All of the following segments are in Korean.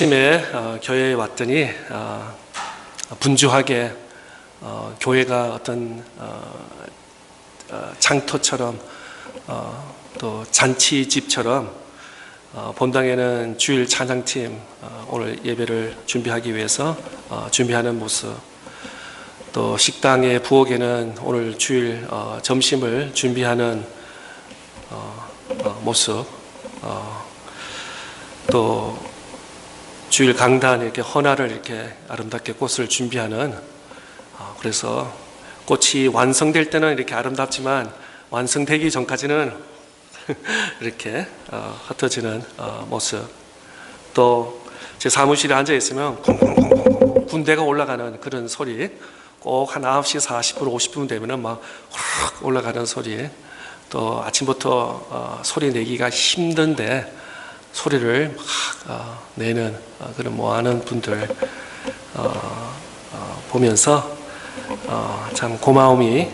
아침에 교회에 왔더니 분주하게 교회가 어떤 장터처럼 또 잔치집처럼 본당에는 주일 찬양팀 오늘 예배를 준비하기 위해서 준비하는 모습, 또 식당의 부엌에는 오늘 주일 점심을 준비하는 모습, 또 주일 강단에 이렇게 헌화를 이렇게 아름답게 꽃을 준비하는, 그래서 꽃이 완성될 때는 이렇게 아름답지만 완성되기 전까지는 이렇게 흩어지는 모습. 또 제 사무실에 앉아 있으면 쿵쿵쿵쿵 군대가 올라가는 그런 소리, 꼭 한 9시 40분 50분 되면은 막 확 올라가는 소리. 또 아침부터 소리 내기가 힘든데 소리를 막 내는 그런 모아는 분들 보면서 참 고마움이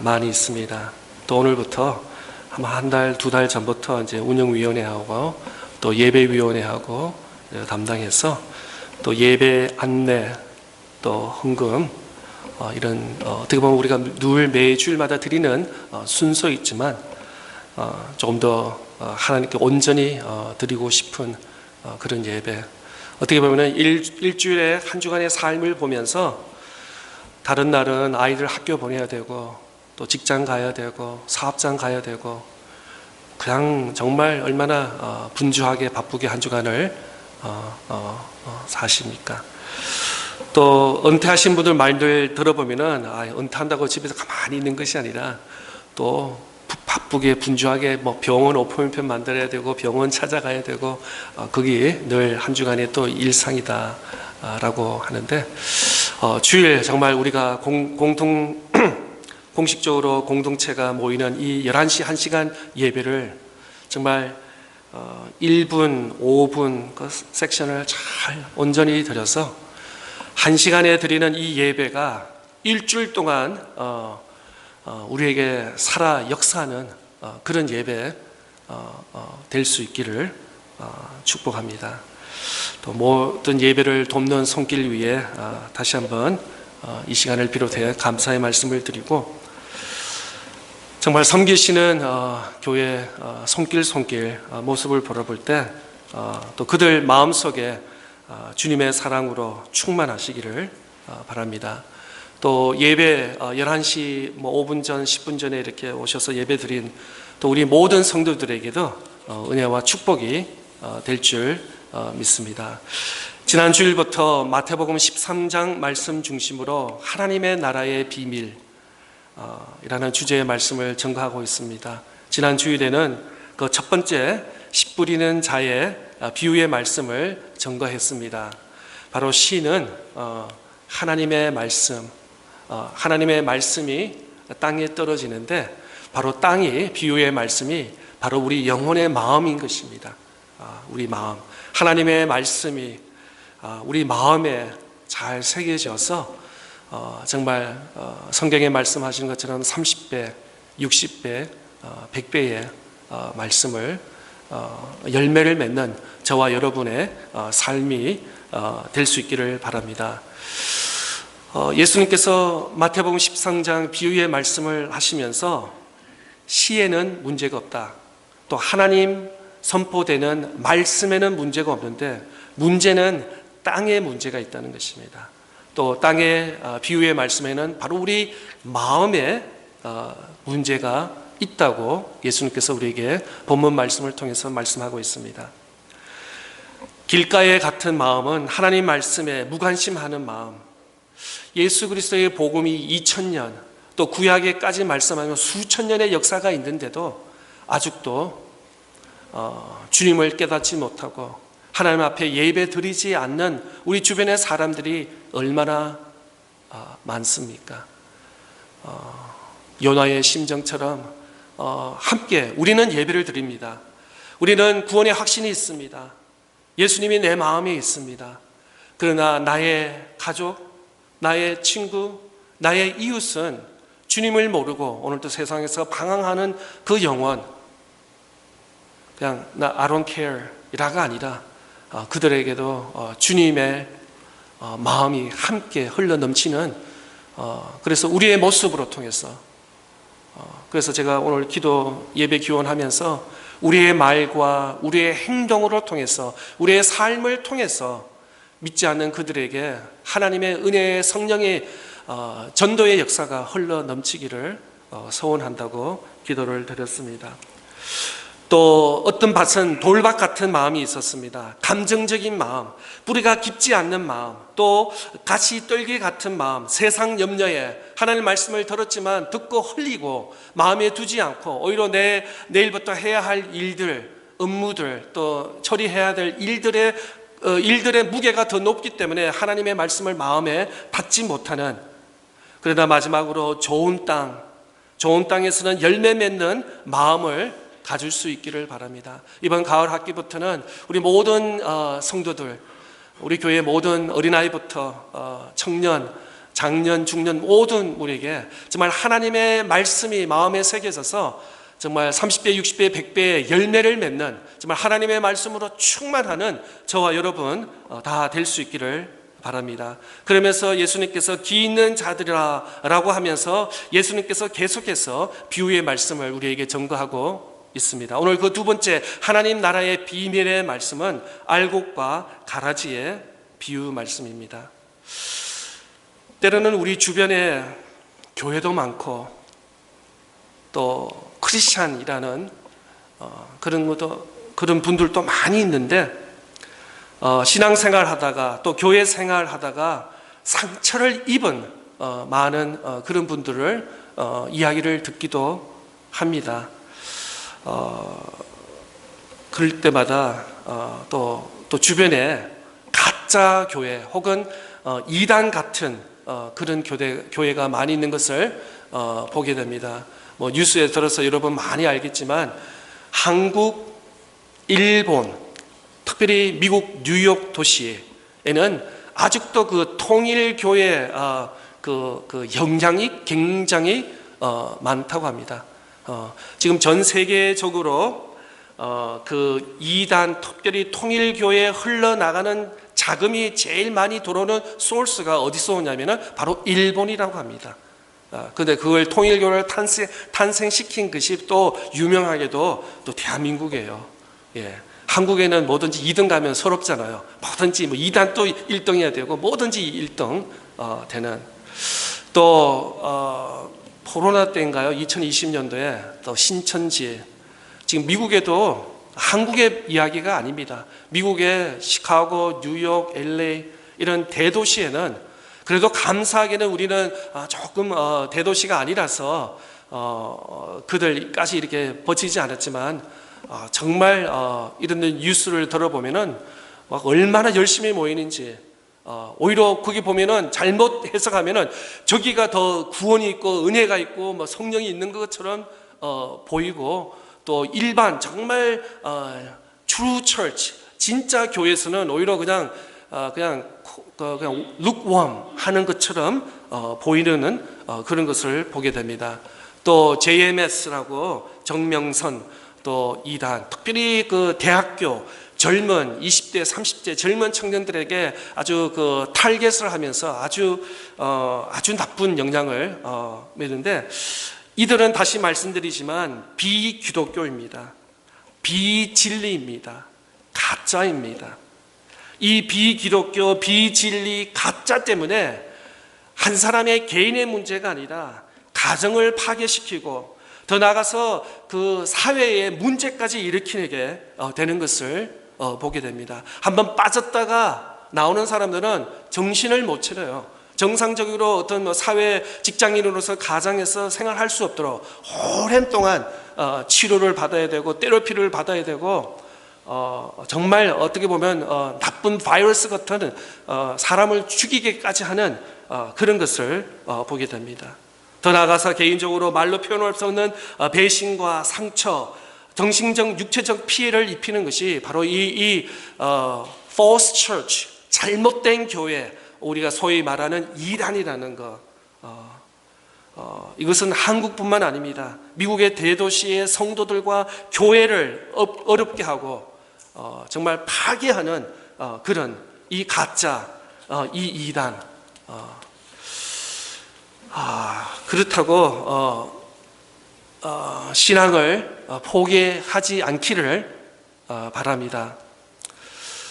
많이 있습니다. 또 오늘부터 한 달, 두 달 전부터 이제 운영위원회하고 또 예배위원회하고 담당해서 또 예배 안내, 또 헌금, 이런 어떻게 보면 우리가 늘 매주일마다 드리는 순서 있지만 조금 더 하나님께 온전히 드리고 싶은 그런 예배. 어떻게 보면 일주일에 한 주간의 삶을 보면서 다른 날은 아이들 학교 보내야 되고 또 직장 가야 되고 사업장 가야 되고 그냥 정말 얼마나 분주하게 바쁘게 한 주간을 사십니까? 또 은퇴하신 분들 말들 들어보면은 은퇴한다고 집에서 가만히 있는 것이 아니라 또 바쁘게 분주하게 뭐 병원 오프닝편 만들어야 되고 병원 찾아가야 되고 그게 늘 한 주간의 또 일상이다라고 하는데, 주일 정말 우리가 공식적으로 공동체가 모이는 이 11시 1시간 예배를 정말 1분, 5분 그 섹션을 잘 온전히 드려서 1시간에 드리는 이 예배가 일주일 동안 우리에게 살아 역사하는 그런 예배 될 수 있기를 축복합니다. 또 모든 예배를 돕는 손길 위에 다시 한번 이 시간을 비롯해 감사의 말씀을 드리고, 정말 섬기시는 교회 손길 모습을 바라볼 때 또 그들 마음속에 주님의 사랑으로 충만하시기를 바랍니다. 또 예배 11시 5분 전 10분 전에 이렇게 오셔서 예배 드린 또 우리 모든 성도들에게도 은혜와 축복이 될 줄 믿습니다. 지난 주일부터 마태복음 13장 말씀 중심으로 하나님의 나라의 비밀 이라는 주제의 말씀을 전가하고 있습니다. 지난 주일에는 그 첫 번째 씨 뿌리는 자의 비유의 말씀을 전가했습니다. 바로 씨는 하나님의 말씀, 하나님의 말씀이 땅에 떨어지는데 바로 땅이, 비유의 말씀이 바로 우리 영혼의 마음인 것입니다. 우리 마음, 하나님의 말씀이 우리 마음에 잘 새겨져서 정말 성경에 말씀하신 것처럼 30배, 60배, 100배의 말씀을 열매를 맺는 저와 여러분의 삶이 될 수 있기를 바랍니다. 예수님께서 마태복음 13장 비유의 말씀을 하시면서 시에는 문제가 없다, 또 하나님 선포되는 말씀에는 문제가 없는데 문제는 땅에 문제가 있다는 것입니다. 또 땅의 비유의 말씀에는 바로 우리 마음에 문제가 있다고 예수님께서 우리에게 본문 말씀을 통해서 말씀하고 있습니다. 길가에 같은 마음은 하나님 말씀에 무관심하는 마음. 예수 그리스도의 복음이 2000년 또 구약에까지 말씀하며 수천 년의 역사가 있는데도 아직도 주님을 깨닫지 못하고 하나님 앞에 예배 드리지 않는 우리 주변의 사람들이 얼마나 많습니까? 요나의 심정처럼 함께 우리는 예배를 드립니다. 우리는 구원의 확신이 있습니다. 예수님이 내 마음에 있습니다. 그러나 나의 가족, 나의 친구, 나의 이웃은 주님을 모르고 오늘도 세상에서 방황하는 그 영혼, 그냥 나 I don't care 이라가 아니라 그들에게도 주님의 마음이 함께 흘러 넘치는 그래서 우리의 모습으로 통해서 그래서 제가 오늘 기도 예배 기원하면서 우리의 말과 우리의 행동으로 통해서 우리의 삶을 통해서 믿지 않는 그들에게 하나님의 은혜의 성령의 전도의 역사가 흘러 넘치기를 소원한다고 기도를 드렸습니다. 또 어떤 밭은 돌밭 같은 마음이 있었습니다. 감정적인 마음, 뿌리가 깊지 않는 마음, 또 가시 떨기 같은 마음, 세상 염려에 하나님 말씀을 들었지만 듣고 흘리고 마음에 두지 않고 오히려 내일부터 해야 할 일들, 업무들, 또 처리해야 될 일들의 무게가 더 높기 때문에 하나님의 말씀을 마음에 받지 못하는, 그러다 마지막으로 좋은 땅에서는 열매 맺는 마음을 가질 수 있기를 바랍니다. 이번 가을 학기부터는 우리 모든 성도들, 우리 교회 모든 어린아이부터 청년, 장년, 중년 모든 우리에게 정말 하나님의 말씀이 마음에 새겨져서 정말 30배, 60배, 100배의 열매를 맺는 정말 하나님의 말씀으로 충만하는 저와 여러분 다 될 수 있기를 바랍니다. 그러면서 예수님께서 기 있는 자들이라고 하면서 예수님께서 계속해서 비유의 말씀을 우리에게 전거하고 있습니다. 오늘 그 두 번째 하나님 나라의 비밀의 말씀은 알곡과 가라지의 비유 말씀입니다. 때로는 우리 주변에 교회도 많고 또 크리스찬이라는 그런 분들도 많이 있는데 신앙생활 하다가 또 교회 생활 하다가 상처를 입은 많은 그런 분들을 이야기를 듣기도 합니다. 그럴 때마다 또 주변에 가짜 교회 혹은 이단 같은 그런 교회가 많이 있는 것을 보게 됩니다. 뭐 뉴스에 들어서 여러분 많이 알겠지만 한국, 일본, 특별히 미국 뉴욕 도시에는 아직도 그 통일교회 그 영향이 굉장히 많다고 합니다. 지금 전 세계적으로 그 이단, 특별히 통일교회에 흘러나가는 자금이 제일 많이 들어오는 소스가 어디서 오냐면은 바로 일본이라고 합니다. 근데 그걸 통일교회를 탄생시킨 것이 또 유명하게도 또 대한민국이에요. 예. 한국에는 뭐든지 2등 가면 서럽잖아요. 뭐든지 뭐 2단 또 1등해야 되고 뭐든지 1등 되는 또 코로나 때인가요? 2020년도에 또 신천지, 지금 미국에도 한국의 이야기가 아닙니다. 미국의 시카고, 뉴욕, LA 이런 대도시에는 그래도 감사하게는 우리는 조금 대도시가 아니라서 그들까지 이렇게 버티지 않았지만 정말 이런 뉴스를 들어보면은 막 얼마나 열심히 모이는지, 오히려 거기 보면은 잘못 해석하면은 저기가 더 구원이 있고 은혜가 있고 뭐 성령이 있는 것처럼 보이고, 또 일반 정말 true church 진짜 교회에서는 오히려 그냥 lukewarm 하는 것처럼 보이는 그런 것을 보게 됩니다. 또 JMS라고 정명선, 또 이단, 특별히 그 대학교 젊은 20대, 30대 젊은 청년들에게 아주 그 타겟을 하면서 아주 나쁜 영향을 미치는데, 이들은 다시 말씀드리지만 비기독교입니다. 비진리입니다. 가짜입니다. 이 비기독교, 비진리, 가짜 때문에 한 사람의 개인의 문제가 아니라 가정을 파괴시키고 더 나아가서 그 사회의 문제까지 일으키게 되는 것을 보게 됩니다. 한번 빠졌다가 나오는 사람들은 정신을 못 차려요. 정상적으로 어떤 사회 직장인으로서 가정에서 생활할 수 없도록 오랜 동안 치료를 받아야 되고 테라피를 받아야 되고, 정말 어떻게 보면 나쁜 바이러스 같은 사람을 죽이기까지 하는 그런 것을 보게 됩니다. 더 나아가서 개인적으로 말로 표현할 수 없는 배신과 상처, 정신적, 육체적 피해를 입히는 것이 바로 이 false church, 잘못된 교회, 우리가 소위 말하는 이단이라는 것. 이것은 한국뿐만 아닙니다. 미국의 대도시의 성도들과 교회를 어렵게 하고 정말 파괴하는 그런 이 가짜, 이 이단. 그렇다고 신앙을 포기하지 않기를 바랍니다.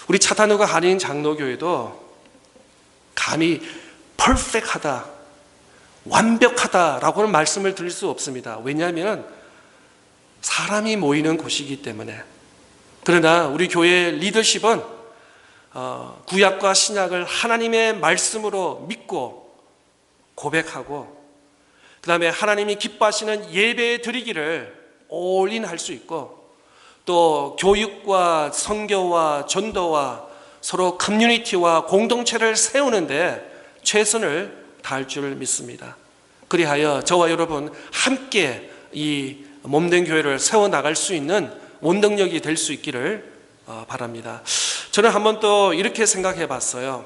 우리 차탄우가 한인 장로교회도 감히 퍼펙트하다, 완벽하다라고는 말씀을 드릴 수 없습니다. 왜냐하면 사람이 모이는 곳이기 때문에. 그러나 우리 교회의 리더십은 구약과 신약을 하나님의 말씀으로 믿고 고백하고, 그 다음에 하나님이 기뻐하시는 예배 드리기를 올인할 수 있고, 또 교육과 선교와 전도와 서로 커뮤니티와 공동체를 세우는데 최선을 다할 줄 믿습니다. 그리하여 저와 여러분 함께 이 몸된 교회를 세워나갈 수 있는 원동력이 될 수 있기를 바랍니다. 저는 한번 또 이렇게 생각해 봤어요.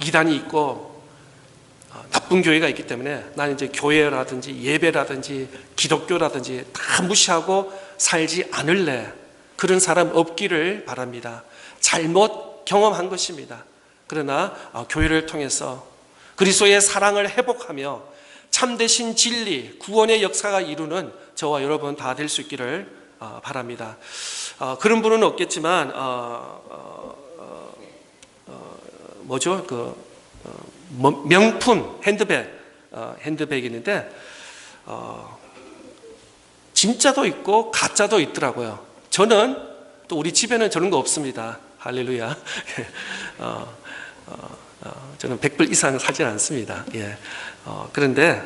이단이 있고 나쁜 교회가 있기 때문에 나는 이제 교회라든지 예배라든지 기독교라든지 다 무시하고 살지 않을래. 그런 사람 없기를 바랍니다. 잘못 경험한 것입니다. 그러나 교회를 통해서 그리스도의 사랑을 회복하며 참되신 진리, 구원의 역사가 이루는 저와 여러분 다 될 수 있기를 바랍니다. 그런 분은 없겠지만 명품 핸드백이 있는데 진짜도 있고 가짜도 있더라고요. 저는 또 우리 집에는 저런 거 없습니다. 할렐루야. 저는 100불 이상 사지 않습니다. 예. 그런데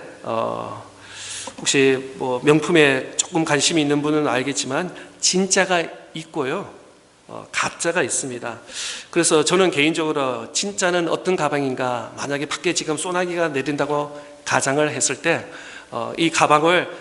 혹시 뭐 명품에 조금 관심이 있는 분은 알겠지만 진짜가 있고요, 가짜가 있습니다. 그래서 저는 개인적으로 진짜는 어떤 가방인가, 만약에 밖에 지금 소나기가 내린다고 가정을 했을 때 이 가방을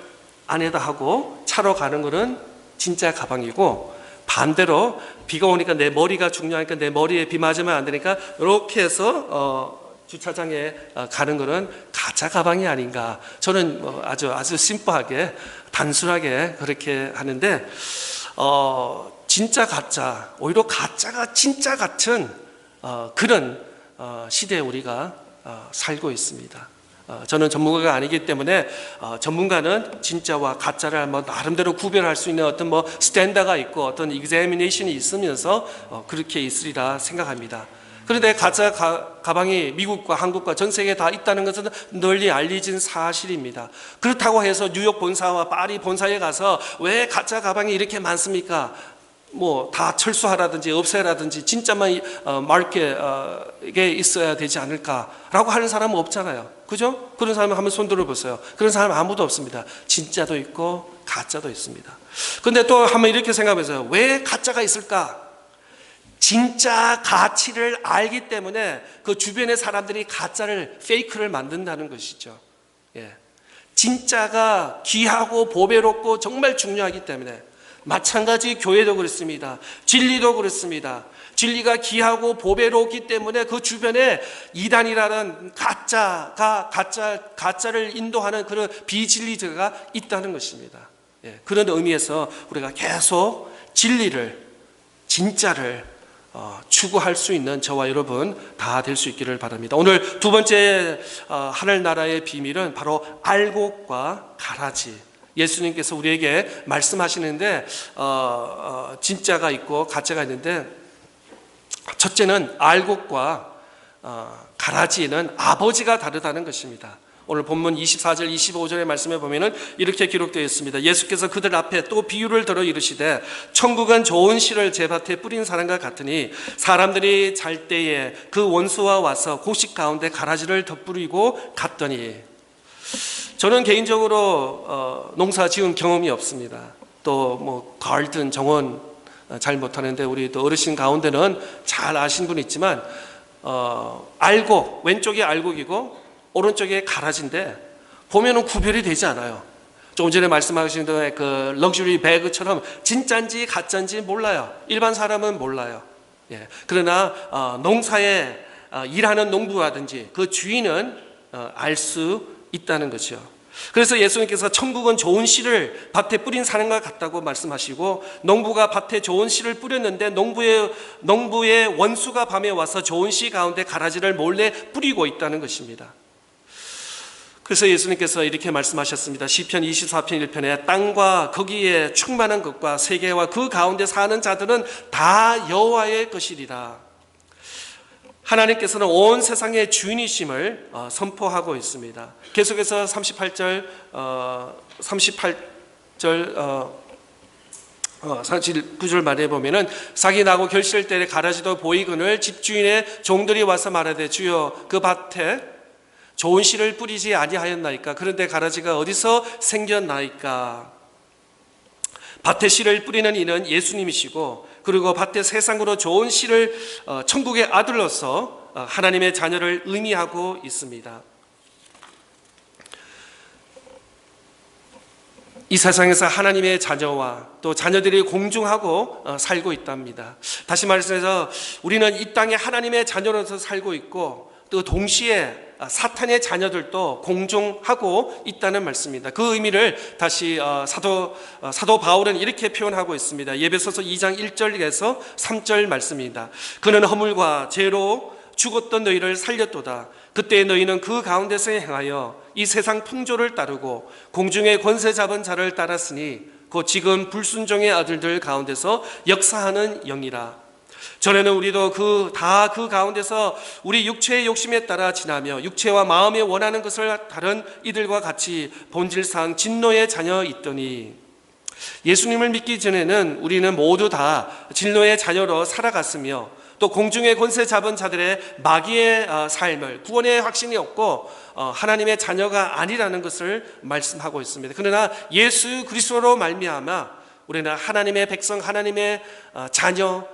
안에다 하고 차로 가는 것은 진짜 가방이고, 반대로 비가 오니까 내 머리가 중요하니까 내 머리에 비 맞으면 안 되니까 이렇게 해서 주차장에 가는 것은 가짜 가방이 아닌가. 저는 아주 심플하게 단순하게 그렇게 하는데 진짜 가짜, 오히려 가짜가 진짜 같은 그런 시대에 우리가 살고 있습니다. 저는 전문가가 아니기 때문에 전문가는 진짜와 가짜를 한번 나름대로 구별할 수 있는 어떤 스탠다가 있고 어떤 examination이 있으면서 그렇게 있으리라 생각합니다. 그런데 가짜 가방이 미국과 한국과 전 세계에 다 있다는 것은 널리 알려진 사실입니다. 그렇다고 해서 뉴욕 본사와 파리 본사에 가서 왜 가짜 가방이 이렇게 많습니까? 다 철수하라든지 없애라든지 진짜만 마켓에 있어야 되지 않을까라고 하는 사람은 없잖아요. 그죠? 그런 사람은 한번 손 들어보세요. 그런 사람 아무도 없습니다. 진짜도 있고 가짜도 있습니다. 그런데 또 한번 이렇게 생각해보세요. 왜 가짜가 있을까? 진짜 가치를 알기 때문에 그 주변의 사람들이 가짜를, 페이크를 만든다는 것이죠. 예. 진짜가 귀하고 보배롭고 정말 중요하기 때문에, 마찬가지 교회도 그렇습니다. 진리도 그렇습니다. 진리가 귀하고 보배롭기 때문에 그 주변에 이단이라는 가짜를 인도하는 그런 비진리자가 있다는 것입니다. 예, 그런 의미에서 우리가 계속 진리를, 진짜를 추구할 수 있는 저와 여러분 다 될 수 있기를 바랍니다. 오늘 두 번째 하늘나라의 비밀은 바로 알곡과 가라지. 예수님께서 우리에게 말씀하시는데 진짜가 있고 가짜가 있는데, 첫째는 알곡과 가라지는 아버지가 다르다는 것입니다. 오늘 본문 24절 25절의 말씀에 보면은 이렇게 기록되어 있습니다. 예수께서 그들 앞에 또 비유를 들어 이르시되 천국은 좋은 씨를 제밭에 뿌린 사람과 같으니 사람들이 잘 때에 그 원수와 와서 곡식 가운데 가라지를 덧뿌리고 갔더니. 저는 개인적으로 농사 지은 경험이 없습니다. 또 가을든 정원 잘 못하는데 우리 또 어르신 가운데는 잘 아신 분 있지만 알곡, 왼쪽이 알곡이고 오른쪽에 가라지인데 보면은 구별이 되지 않아요. 조금 전에 말씀하신 대로 그 럭셔리 배그처럼 진짜인지 가짜인지 몰라요. 일반 사람은 몰라요. 예. 그러나 농사에 일하는 농부라든지 그 주인은 알 수 있다는 거죠. 그래서 예수님께서 천국은 좋은 씨를 밭에 뿌린 사람과 같다고 말씀하시고, 농부가 밭에 좋은 씨를 뿌렸는데 농부의 원수가 밤에 와서 좋은 씨 가운데 가라지를 몰래 뿌리고 있다는 것입니다. 그래서 예수님께서 이렇게 말씀하셨습니다. 시편 24편 1편에 땅과 거기에 충만한 것과 세계와 그 가운데 사는 자들은 다 여호와의 것이리라. 하나님께서는 온 세상의 주인이심을 선포하고 있습니다. 계속해서 38절 49절 말에 보면은 삭이 나고 결실 때에 가라지도 보이거늘 집주인의 종들이 와서 말하되 주여 그 밭에 좋은 씨를 뿌리지 아니하였나이까? 그런데 가라지가 어디서 생겼나이까? 밭에 씨를 뿌리는 이는 예수님이시고, 그리고 밭에 세상으로 좋은 씨를 천국의 아들로서 하나님의 자녀를 의미하고 있습니다. 이 세상에서 하나님의 자녀와 또 자녀들이 공존하고 살고 있답니다. 다시 말해서 우리는 이 땅에 하나님의 자녀로서 살고 있고, 또 동시에 사탄의 자녀들도 공존하고 있다는 말씀입니다. 그 의미를 다시 사도 바울은 이렇게 표현하고 있습니다. 에베소서 2장 1절에서 3절 말씀입니다. 그는 허물과 죄로 죽었던 너희를 살렸도다. 그때 너희는 그 가운데서 행하여 이 세상 풍조를 따르고 공중의 권세 잡은 자를 따랐으니 곧 지금 불순종의 아들들 가운데서 역사하는 영이라. 전에는 우리도 그 가운데서 우리 육체의 욕심에 따라 지나며 육체와 마음에 원하는 것을 다른 이들과 같이 본질상 진노의 자녀이더니, 예수님을 믿기 전에는 우리는 모두 다 진노의 자녀로 살아갔으며 또 공중의 권세 잡은 자들의 마귀의 삶을, 구원의 확신이 없고 하나님의 자녀가 아니라는 것을 말씀하고 있습니다. 그러나 예수 그리스도로 말미암아 우리는 하나님의 백성, 하나님의 자녀,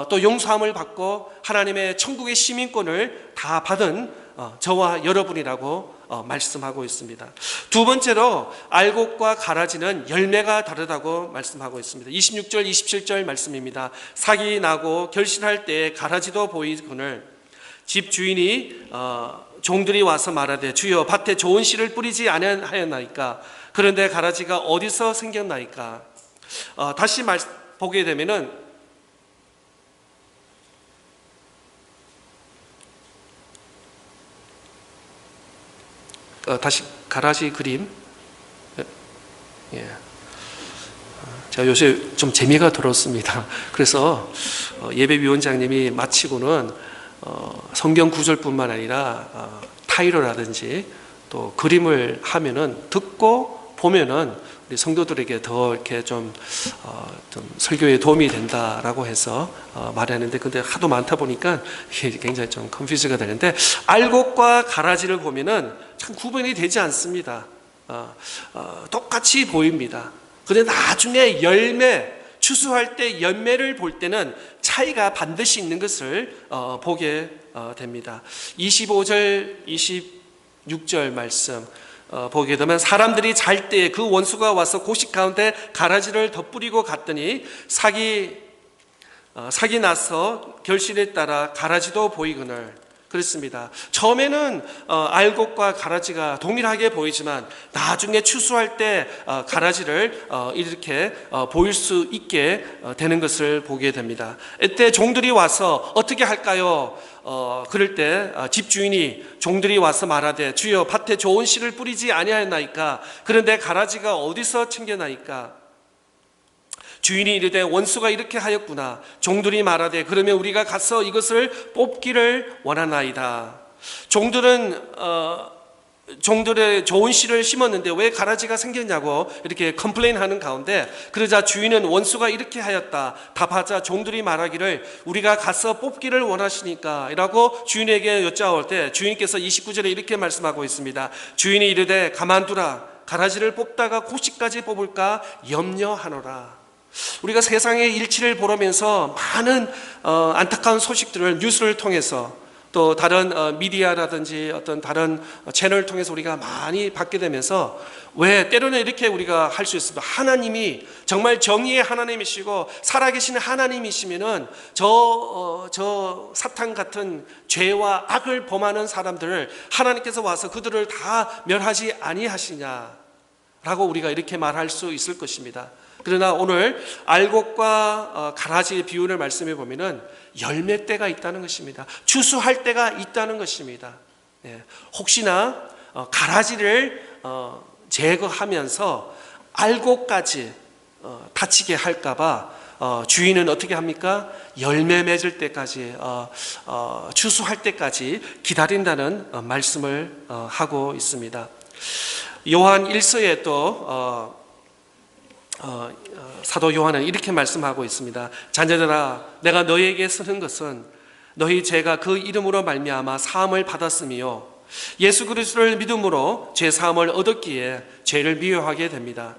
또 용서함을 받고 하나님의 천국의 시민권을 다 받은 저와 여러분이라고 말씀하고 있습니다. 두 번째로 알곡과 가라지는 열매가 다르다고 말씀하고 있습니다. 26절 27절 말씀입니다. 삭이 나고 결실할 때에 가라지도 보이거늘 집 주인이 종들이 와서 말하되 주여 밭에 좋은 씨를 뿌리지 아니하였나이까? 그런데 가라지가 어디서 생겼나이까? 다시 보게 되면은 다시 가라지 그림. 예. 제가 요새 좀 재미가 들었습니다. 그래서 예배위원장님이 마치고는 성경 구절뿐만 아니라 타이러라든지 또 그림을 하면은 듣고 보면은 우리 성도들에게 더 이렇게 좀 설교에 도움이 된다라고 해서 말하는데, 근데 하도 많다 보니까 이게 굉장히 좀 컨퓨즈가 되는데, 알곡과 가라지를 보면은 참 구분이 되지 않습니다. 똑같이 보입니다. 그런데 나중에 추수할 때 열매를 볼 때는 차이가 반드시 있는 것을 보게 됩니다. 25절 26절 말씀 보게 되면 사람들이 잘 때 그 원수가 와서 고식 가운데 가라지를 덧뿌리고 갔더니 삭이 나서 결실에 따라 가라지도 보이거늘. 그렇습니다. 처음에는 알곡과 가라지가 동일하게 보이지만 나중에 추수할 때 가라지를 이렇게 보일 수 있게 되는 것을 보게 됩니다. 이때 종들이 와서 어떻게 할까요? 그럴 때 집주인이 종들이 와서 말하되 주여 밭에 좋은 씨를 뿌리지 아니하였나이까? 그런데 가라지가 어디서 챙겨나이까? 주인이 이르되 원수가 이렇게 하였구나. 종들이 말하되 그러면 우리가 가서 이것을 뽑기를 원하나이다. 종들의 좋은 씨를 심었는데 왜 가라지가 생겼냐고 이렇게 컴플레인하는 가운데, 그러자 주인은 원수가 이렇게 하였다 답하자 종들이 말하기를 우리가 가서 뽑기를 원하시니까 라고 주인에게 여짜올 때 주인께서 29절에 이렇게 말씀하고 있습니다. 주인이 이르되 가만두라. 가라지를 뽑다가 고식까지 뽑을까 염려하노라. 우리가 세상의 일치를 보면서 많은 안타까운 소식들을 뉴스를 통해서 또 다른 미디어라든지 어떤 다른 채널을 통해서 우리가 많이 받게 되면서 왜 때로는 이렇게 우리가 할 수 있습니다. 하나님이 정말 정의의 하나님이시고 살아계신 하나님이시면은 저 사탄 같은 죄와 악을 범하는 사람들을 하나님께서 와서 그들을 다 멸하지 아니하시냐라고 우리가 이렇게 말할 수 있을 것입니다. 그러나 오늘 알곡과 가라지의 비유를 말씀해 보면은 열매 때가 있다는 것입니다. 추수할 때가 있다는 것입니다. 혹시나 가라지를 제거하면서 알곡까지 다치게 할까봐 주인은 어떻게 합니까? 열매 맺을 때까지 추수할 때까지 기다린다는 말씀을 하고 있습니다. 요한 1서에 또 사도 요한은 이렇게 말씀하고 있습니다. 자녀들아, 내가 너희에게 쓰는 것은 너희 죄가 그 이름으로 말미암아 사함을 받았으며 예수 그리스도를 믿음으로 죄 사함을 얻었기에 죄를 미워하게 됩니다.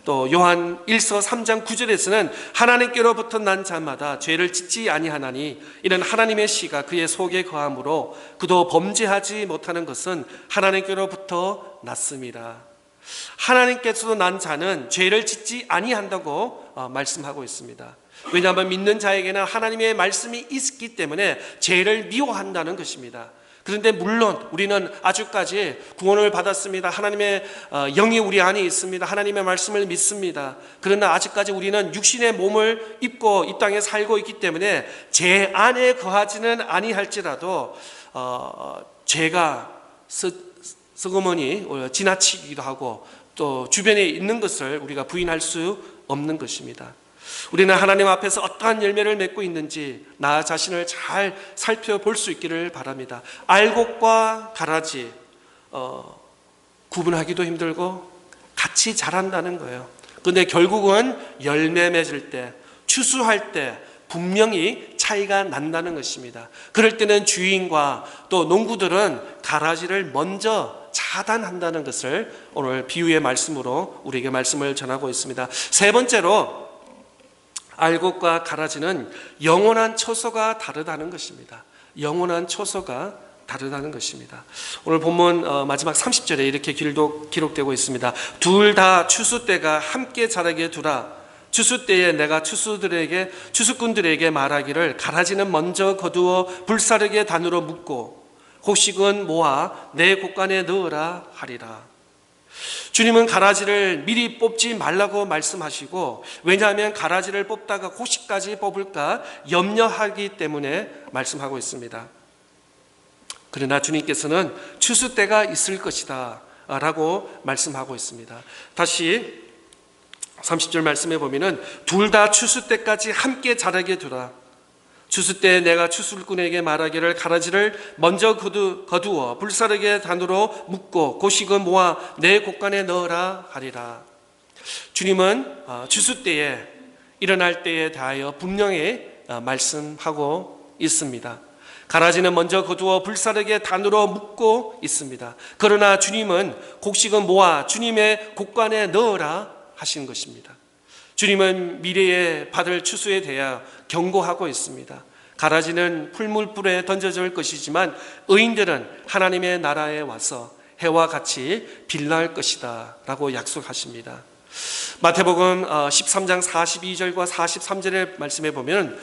또 요한 1서 3장 9절에서는 하나님께로부터 난 자마다 죄를 짓지 아니하나니 이는 하나님의 씨가 그의 속에 거함으로 그도 범죄하지 못하는 것은 하나님께로부터 났습니다. 하나님께서도 난 자는 죄를 짓지 아니한다고 말씀하고 있습니다. 왜냐하면 믿는 자에게는 하나님의 말씀이 있기 때문에 죄를 미워한다는 것입니다. 그런데 물론 우리는 아주까지 구원을 받았습니다. 하나님의 영이 우리 안에 있습니다. 하나님의 말씀을 믿습니다. 그러나 아직까지 우리는 육신의 몸을 입고 이 땅에 살고 있기 때문에 죄 안에 거하지는 아니할지라도 죄가 서그머니 지나치기도 하고 또 주변에 있는 것을 우리가 부인할 수 없는 것입니다. 우리는 하나님 앞에서 어떠한 열매를 맺고 있는지 나 자신을 잘 살펴볼 수 있기를 바랍니다. 알곡과 가라지 구분하기도 힘들고 같이 자란다는 거예요. 그런데 결국은 열매 맺을 때, 추수할 때 분명히 차이가 난다는 것입니다. 그럴 때는 주인과 또 농부들은 가라지를 먼저 차단한다는 것을 오늘 비유의 말씀으로 우리에게 말씀을 전하고 있습니다. 세 번째로 알곡과 가라지는 영원한 처소가 다르다는 것입니다. 영원한 처소가 다르다는 것입니다. 오늘 본문 마지막 30절에 이렇게 기록되고 있습니다. 둘 다 추수 때가 함께 자라게 두라. 추수 때에 내가 추수꾼들에게 말하기를 가라지는 먼저 거두어 불사르게 단으로 묶고 곡식은 모아 내 곡간에 넣으라 하리라. 주님은 가라지를 미리 뽑지 말라고 말씀하시고, 왜냐하면 가라지를 뽑다가 곡식까지 뽑을까 염려하기 때문에 말씀하고 있습니다. 그러나 주님께서는 추수 때가 있을 것이다 라고 말씀하고 있습니다. 다시 30절 말씀해 보면은 둘 다 추수 때까지 함께 자라게 두라. 추수 때 내가 추수꾼에게 말하기를 가라지를 먼저 거두어 불사르게 단으로 묶고 곡식은 모아 내 곡간에 넣으라 하리라. 주님은 추수 때에 일어날 때에 대하여 분명히 말씀하고 있습니다. 가라지는 먼저 거두어 불사르게 단으로 묶고 있습니다. 그러나 주님은 곡식은 모아 주님의 곡간에 넣으라 하신 것입니다. 주님은 미래에 받을 추수에 대하여 경고하고 있습니다. 가라지는 풀물불에 던져질 것이지만 의인들은 하나님의 나라에 와서 해와 같이 빛날 것이다 라고 약속하십니다. 마태복음 13장 42절과 43절의 말씀에 보면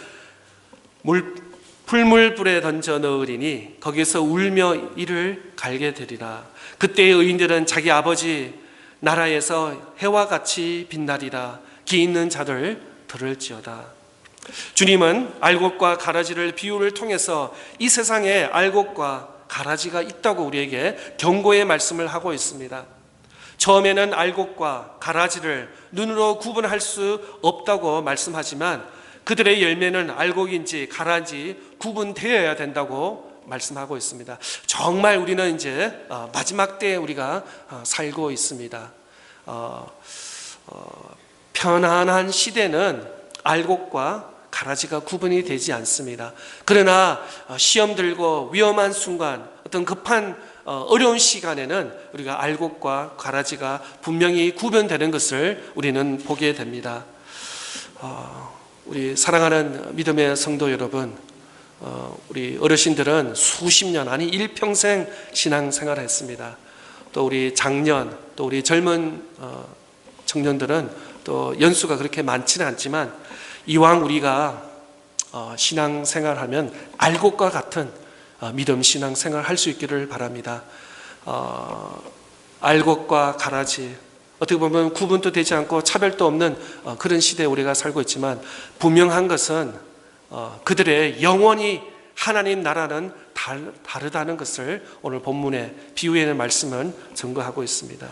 풀물불에 던져 넣으리니 거기서 울며 이를 갈게 되리라. 그때의 의인들은 자기 아버지 나라에서 해와 같이 빛나리라. 기 있는 자들 들을지어다. 주님은 알곡과 가라지를 비유를 통해서 이 세상에 알곡과 가라지가 있다고 우리에게 경고의 말씀을 하고 있습니다. 처음에는 알곡과 가라지를 눈으로 구분할 수 없다고 말씀하지만 그들의 열매는 알곡인지 가라지 구분되어야 된다고 말씀하고 있습니다. 정말 우리는 이제 마지막 때에 우리가 살고 있습니다. 편안한 시대는 알곡과 가라지가 구분이 되지 않습니다. 그러나 시험 들고 위험한 순간, 어떤 급한 어려운 시간에는 우리가 알곡과 가라지가 분명히 구분되는 것을 우리는 보게 됩니다. 우리 사랑하는 믿음의 성도 여러분, 우리 어르신들은 수십 년 아니 일평생 신앙생활을 했습니다. 또 우리 장년 또 우리 젊은 청년들은 또 연수가 그렇게 많지는 않지만 이왕 우리가 신앙생활하면 알곡과 같은 믿음 신앙생활 할 수 있기를 바랍니다. 알곡과 가라지 어떻게 보면 구분도 되지 않고 차별도 없는 그런 시대에 우리가 살고 있지만 분명한 것은 그들의 영원히 하나님 나라는 다르다는 것을 오늘 본문의 비유의 말씀은 증거하고 있습니다.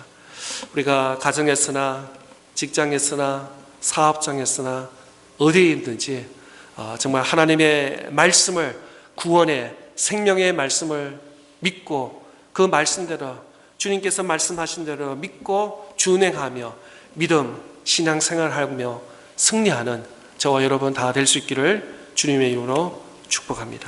우리가 가정에서나 직장에서나 사업장에서나 어디에 있든지 정말 하나님의 말씀을 구원의 생명의 말씀을 믿고 그 말씀대로 주님께서 말씀하신 대로 믿고 준행하며 믿음 신앙생활하며 승리하는 저와 여러분 다 될 수 있기를 주님의 이름으로 축복합니다.